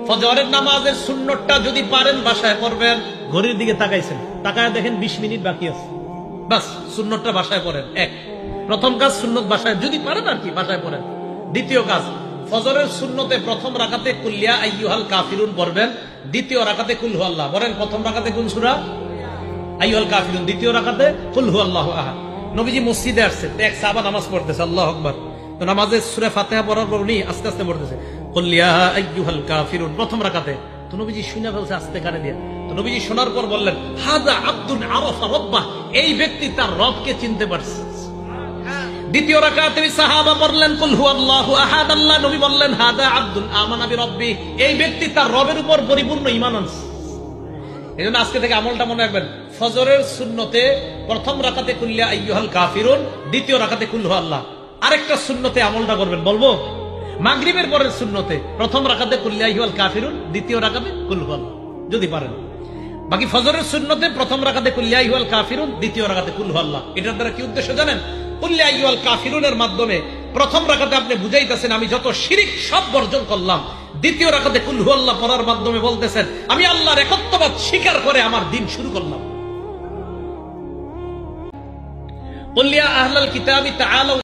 ফজরের নামাজের সুন্নতটা যদি পারেন বাসায় পড়বেন। ঘড়ির দিকে তাকাইছেন, তাকায় দেখেন 20 মিনিট বাকি আছে, বাস সুন্নতটা বাসায় পড়েন। এক, প্রথম কাজ সুন্নত বাসায় যদি পারেন আর কি বাসায় পড়েন। দ্বিতীয় কাজ, ফজরের সুন্নতে প্রথম রাকাতে কুল ইয়া আইয়ুহাল কাফিরুন পড়বেন, দ্বিতীয় রাকাতে কুল হু আল্লাহ। বলেন প্রথম রাকাতে কোন সূরা? আইয়ুহাল কাফিরুন, দ্বিতীয় রাকাতে কুল হু আল্লাহু আহাদ। নবীজি মসজিদে আসছেন, এক সাহাবা নামাজ পড়তেছে, আল্লাহু আকবার। তো নামাজে সূরা ফাতিহা পড়ার পর উনি আস্তে আস্তে পড়তেছে কুল ইয়া আইয়ুহাল কাফিরুন প্রথম রাকাতে। তো নবীজি শুনে ফেলছে আস্তে কানে দিয়ে। তো নবীজি শোনার পর বললেন, হাযা আব্দুন আরাফা রাব্বাহ, এই ব্যক্তি তার রবকে চিনতে পারছে। দ্বিতীয় রাকাতে সাহাবা পড়লেন কুল হু আল্লাহু আহাদ, আল্লাহ নবী বললেন হাযা আব্দুন আমানা বিরাব্বিহ, এই ব্যক্তি তার রবের উপর পরিপূর্ণ ঈমান আনছে। এজন্য আজকে থেকে আমলটা মনে রাখবেন, ফজরের সুন্নতে প্রথম রাকাতে কুল ইয়া আইয়ুহাল কাফিরুন, দ্বিতীয় রাকাতে কুল হু আল্লাহ। আরেকটা সুন্নতে আমলটা করবেন, বলবো? মাগরিবের পরের সুন্নতে প্রথম রাকাতে কুল ইয়া আইয়ুহাল কাফিরুন, দ্বিতীয় রাকাতে কুল হু আল্লাহ যদি পারেন। বাকি ফজরের সুন্নতে প্রথম রাকাতে কুল ইয়া আইয়ুহাল কাফিরুন, দ্বিতীয় রাকাতে কুল হু আল্লাহ। এটার দ্বারা কি উদ্দেশ্য জানেন? কুল ইয়া আইয়ুহাল কাফিরুনের মাধ্যমে প্রথম রাকাতে আপনি বুঝাইতেছেন আমি যত শিরিক সব বর্জন করলাম। দ্বিতীয় রাকাতে কুল হু আল্লাহ পড়ার মাধ্যমে বলতেছেন আমি আল্লাহর একত্ববাদ স্বীকার করে আমার দিন শুরু করলাম। কুল ইয়া আহলাল কিতাবি তাআলাউ